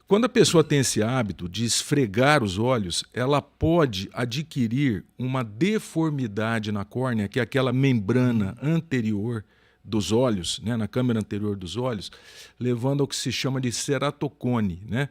Quando a pessoa tem esse hábito de esfregar os olhos, ela pode adquirir uma deformidade na córnea, que é aquela membrana anterior dos olhos, né, na câmara anterior dos olhos, levando ao que se chama de ceratocone, né?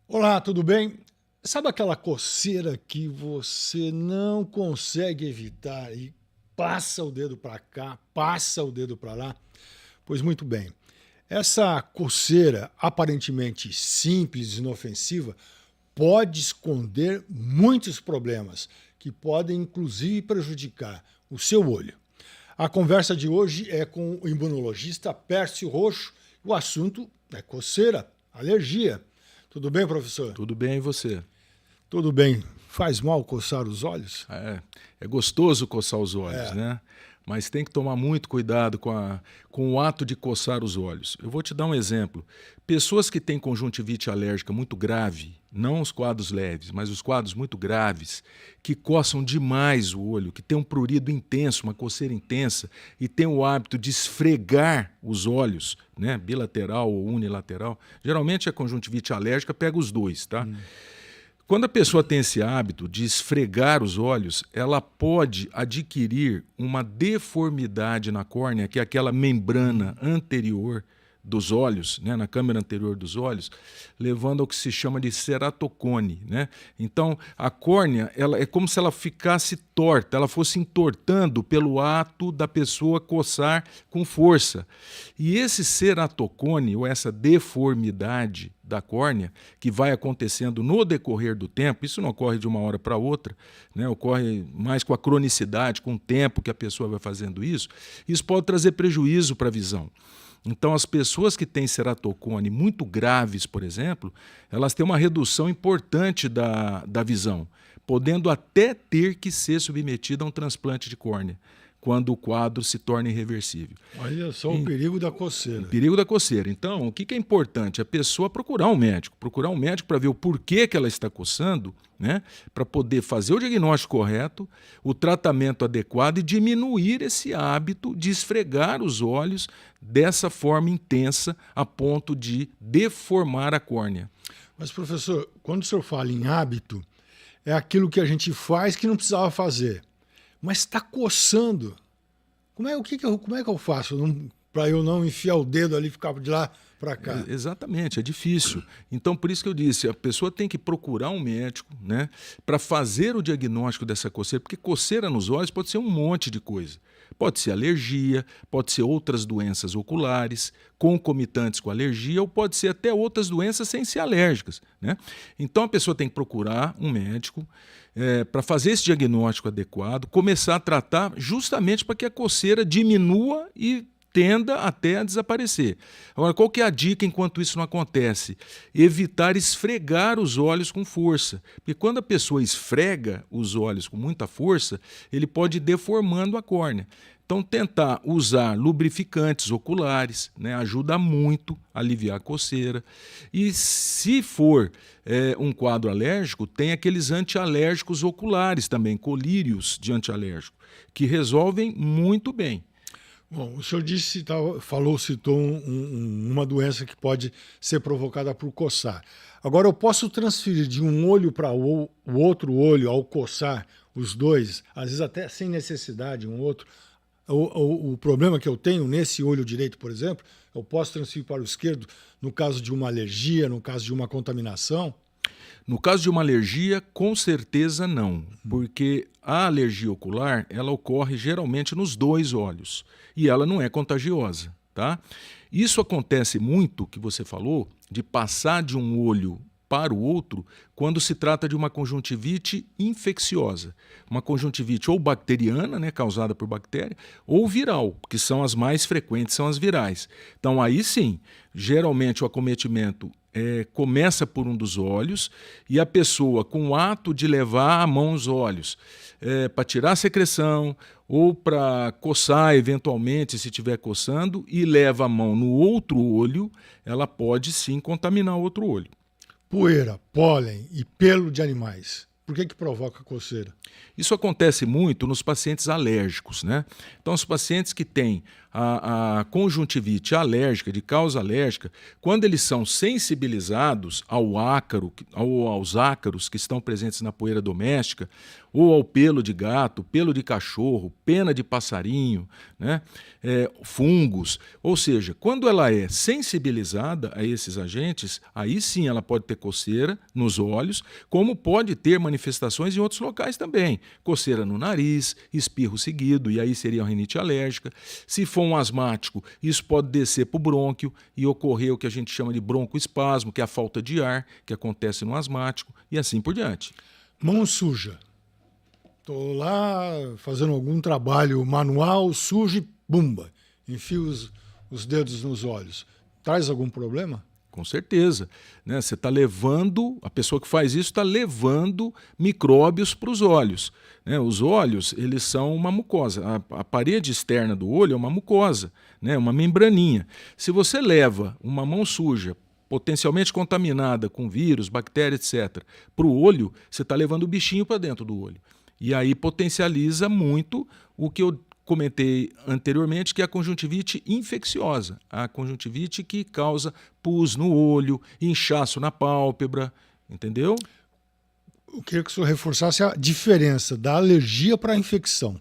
Olá, tudo bem? Sabe aquela coceira que você não consegue evitar e passa o dedo para cá, passa o dedo para lá? Pois muito bem. Essa coceira aparentemente simples, inofensiva, pode esconder muitos problemas que podem inclusive prejudicar o seu olho. A conversa de hoje é com o imunologista Pércio Roxo. O assunto é coceira, alergia. Tudo bem, professor? Tudo bem, e você? Tudo bem. Faz mal coçar os olhos? É gostoso coçar os olhos, né? Mas tem que tomar muito cuidado com o ato de coçar os olhos. Eu vou te dar um exemplo. Pessoas que têm conjuntivite alérgica muito grave, não os quadros leves, mas os quadros muito graves, que coçam demais o olho, que tem um prurido intenso, uma coceira intensa, e tem o hábito de esfregar os olhos, né, bilateral ou unilateral, geralmente a conjuntivite alérgica pega os dois, tá? Quando a pessoa tem esse hábito de esfregar os olhos, ela pode adquirir uma deformidade na córnea, que é aquela membrana anterior dos olhos, né, na câmara anterior dos olhos, levando ao que se chama de ceratocone, né? Então, a córnea, ela é como se ela ficasse torta, ela fosse entortando pelo ato da pessoa coçar com força. E esse ceratocone, ou essa deformidade da córnea, que vai acontecendo no decorrer do tempo, isso não ocorre de uma hora para outra, né? Ocorre mais com a cronicidade, com o tempo que a pessoa vai fazendo isso pode trazer prejuízo para a visão. Então, as pessoas que têm ceratocone muito graves, por exemplo, elas têm uma redução importante da visão, podendo até ter que ser submetida a um transplante de córnea, quando o quadro se torna irreversível. Olha só o perigo da coceira. O perigo da coceira. Então, o que é importante? A pessoa procurar um médico para ver o porquê que ela está coçando, né? Para poder fazer o diagnóstico correto, o tratamento adequado e diminuir esse hábito de esfregar os olhos dessa forma intensa a ponto de deformar a córnea. Mas, professor, quando o senhor fala em hábito, é aquilo que a gente faz que não precisava fazer, mas está coçando. Como é que eu faço para eu não enfiar o dedo ali e ficar de lá para cá? Exatamente, é difícil. Então, por isso que eu disse, a pessoa tem que procurar um médico, né, para fazer o diagnóstico dessa coceira, porque coceira nos olhos pode ser um monte de coisa. Pode ser alergia, pode ser outras doenças oculares, concomitantes com alergia, ou pode ser até outras doenças sem ser alérgicas, né? Então, a pessoa tem que procurar um médico para fazer esse diagnóstico adequado, começar a tratar justamente para que a coceira diminua e tenda até a desaparecer. Agora, qual que é a dica enquanto isso não acontece? Evitar esfregar os olhos com força. Porque quando a pessoa esfrega os olhos com muita força, ele pode ir deformando a córnea. Então, tentar usar lubrificantes oculares, né, ajuda muito a aliviar a coceira. E se for um quadro alérgico, tem aqueles antialérgicos oculares também, colírios de antialérgico, que resolvem muito bem. Bom, o senhor citou uma doença que pode ser provocada por coçar. Agora, eu posso transferir de um olho para o outro olho ao coçar os dois, às vezes até sem necessidade, um outro. O problema que eu tenho nesse olho direito, por exemplo, eu posso transferir para o esquerdo no caso de uma alergia, no caso de uma contaminação? No caso de uma alergia, com certeza não, porque a alergia ocular ela ocorre geralmente nos dois olhos e ela não é contagiosa, tá? Isso acontece muito, que você falou, de passar de um olho para o outro quando se trata de uma conjuntivite infecciosa. Uma conjuntivite ou bacteriana, né, causada por bactéria, ou viral, que são as mais frequentes, são as virais. Então aí sim, geralmente o acometimento começa por um dos olhos e a pessoa, com o ato de levar a mão aos olhos para tirar a secreção ou para coçar eventualmente, se estiver coçando, e leva a mão no outro olho, ela pode sim contaminar o outro olho. Poeira, pólen e pelo de animais. Por que provoca coceira? Isso acontece muito nos pacientes alérgicos, né? Então, os pacientes que têm a conjuntivite alérgica, de causa alérgica, quando eles são sensibilizados ao ácaro ou aos ácaros que estão presentes na poeira doméstica, ou ao pelo de gato, pelo de cachorro, pena de passarinho, né? Fungos, ou seja, quando ela é sensibilizada a esses agentes, aí sim ela pode ter coceira nos olhos, como pode ter manifestações em outros locais também. Coceira no nariz, espirro seguido, e aí seria uma rinite alérgica. Se for um asmático, isso pode descer para o brônquio e ocorrer o que a gente chama de broncoespasmo, que é a falta de ar que acontece no asmático, e assim por diante. Mão suja. Estou lá fazendo algum trabalho manual, sujo e bumba, enfio os dedos nos olhos. Traz algum problema? Com certeza, né? Você está levando, a pessoa que faz isso está levando micróbios para os olhos, né? Os olhos, eles são uma mucosa. A parede externa do olho é uma mucosa, né? Uma membraninha. Se você leva uma mão suja, potencialmente contaminada com vírus, bactéria, etc., para o olho, você está levando o bichinho para dentro do olho. E aí potencializa muito o que eu comentei anteriormente, que é a conjuntivite infecciosa, a conjuntivite que causa pus no olho, inchaço na pálpebra, entendeu? Eu queria que o senhor reforçasse a diferença da alergia para a infecção.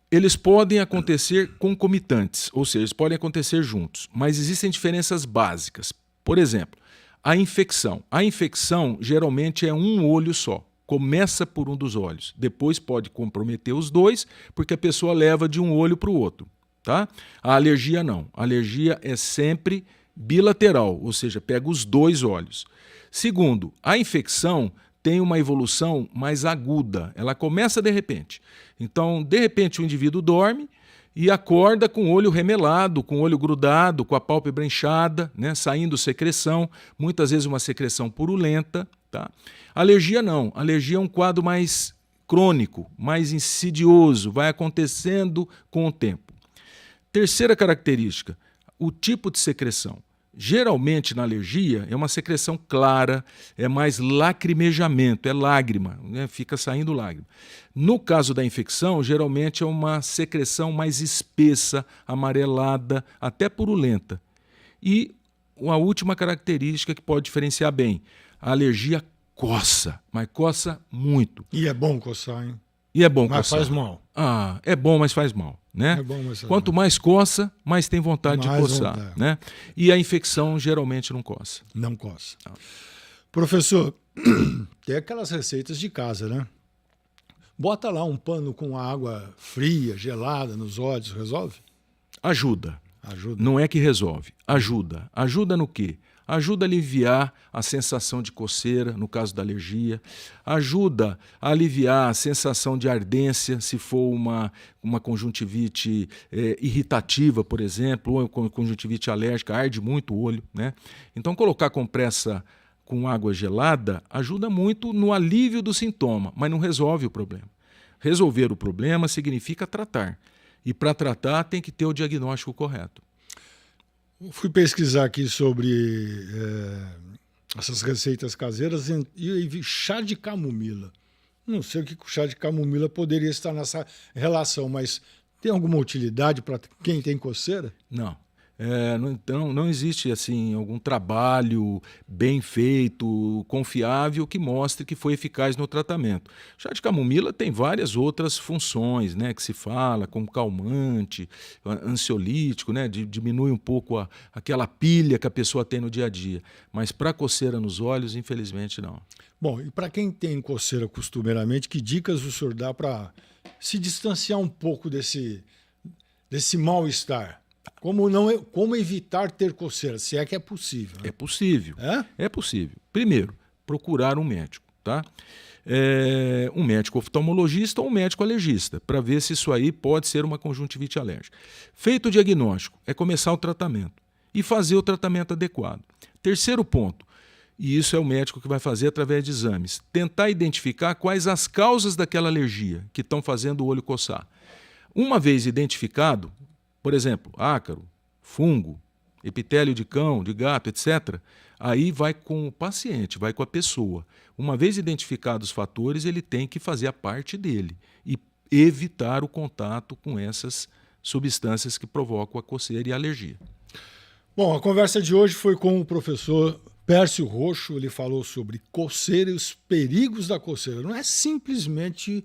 Eles podem acontecer concomitantes, ou seja, eles podem acontecer juntos, mas existem diferenças básicas. Por exemplo, a infecção. A infecção geralmente é um olho só. Começa por um dos olhos, depois pode comprometer os dois, porque a pessoa leva de um olho para o outro. Tá? A alergia não. A alergia é sempre bilateral, ou seja, pega os dois olhos. Segundo, a infecção tem uma evolução mais aguda, ela começa de repente. Então, de repente, o indivíduo dorme e acorda com o olho remelado, com o olho grudado, com a pálpebra inchada, né, saindo secreção, muitas vezes uma secreção purulenta. Tá? Alergia não. Alergia é um quadro mais crônico, mais insidioso, vai acontecendo com o tempo. Terceira característica, o tipo de secreção. Geralmente na alergia é uma secreção clara, é mais lacrimejamento, é lágrima, né? Fica saindo lágrima. No caso da infecção, geralmente é uma secreção mais espessa, amarelada, até purulenta. E a última característica que pode diferenciar bem, a alergia coça, mas coça muito. E é bom coçar, hein? E é bom mas coçar. Mas faz mal. Ah, é bom, mas faz mal. Né? É bom, mas faz Quanto mal. mais coça, mais tem vontade de coçar. Vontade. Né? E a infecção geralmente não coça. Não coça. Ah. Professor, tem aquelas receitas de casa, né? Bota lá um pano com água fria, gelada nos olhos, resolve? Ajuda. Ajuda. Não é que resolve. Ajuda. Ajuda no quê? Ajuda a aliviar a sensação de coceira, no caso da alergia. Ajuda a aliviar a sensação de ardência, se for uma conjuntivite irritativa, por exemplo, ou conjuntivite alérgica, arde muito o olho. Né? Então, colocar compressa com água gelada ajuda muito no alívio do sintoma, mas não resolve o problema. Resolver o problema significa tratar. E para tratar tem que ter o diagnóstico correto. Eu fui pesquisar aqui sobre essas receitas caseiras e vi chá de camomila. Não sei o que o chá de camomila poderia estar nessa relação, mas tem alguma utilidade para quem tem coceira? Não. Não existe assim algum trabalho bem feito, confiável, que mostre que foi eficaz no tratamento. O chá de camomila tem várias outras funções, né, que se fala, como calmante, ansiolítico, né, diminui um pouco aquela pilha que a pessoa tem no dia a dia. Mas para coceira nos olhos, infelizmente, não. Bom, e para quem tem coceira costumeiramente, que dicas o senhor dá para se distanciar um pouco desse mal-estar? Como evitar ter coceira, se é que é possível? Né? É possível. É? É possível. Primeiro, procurar um médico, tá? Um médico oftalmologista ou um médico alergista, para ver se isso aí pode ser uma conjuntivite alérgica. Feito o diagnóstico, é começar o tratamento e fazer o tratamento adequado. Terceiro ponto, e isso é o médico que vai fazer através de exames, tentar identificar quais as causas daquela alergia que estão fazendo o olho coçar. Uma vez identificado, por exemplo, ácaro, fungo, epitélio de cão, de gato, etc., aí vai com o paciente, vai com a pessoa. Uma vez identificados os fatores, ele tem que fazer a parte dele e evitar o contato com essas substâncias que provocam a coceira e a alergia. Bom, a conversa de hoje foi com o professor Pércio Roxo. Ele falou sobre coceira e os perigos da coceira. Não é simplesmente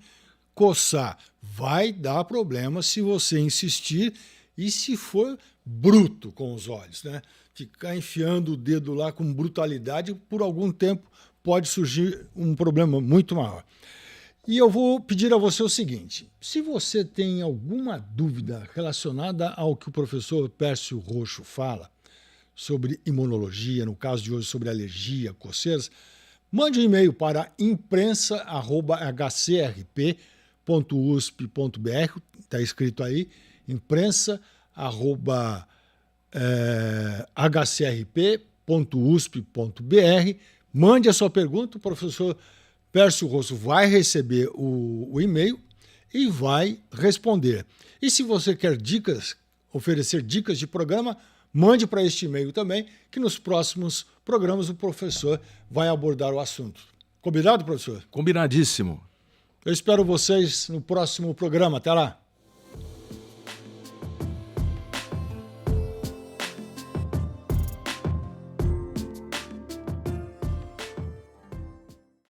coçar. Vai dar problema se você insistir e se for bruto com os olhos, né? Ficar enfiando o dedo lá com brutalidade, por algum tempo pode surgir um problema muito maior. E eu vou pedir a você o seguinte: se você tem alguma dúvida relacionada ao que o professor Pércio Roxo fala sobre imunologia, no caso de hoje sobre alergia, coceiras, mande um e-mail para imprensa@hcrp.usp.br, está escrito aí, imprensa@hcrp.usp.br. Mande a sua pergunta, o professor Pércio Roxo vai receber o e-mail e vai responder. E se você quer dicas, oferecer dicas de programa, mande para este e-mail também, que nos próximos programas o professor vai abordar o assunto. Combinado, professor? Combinadíssimo. Eu espero vocês no próximo programa. Até lá.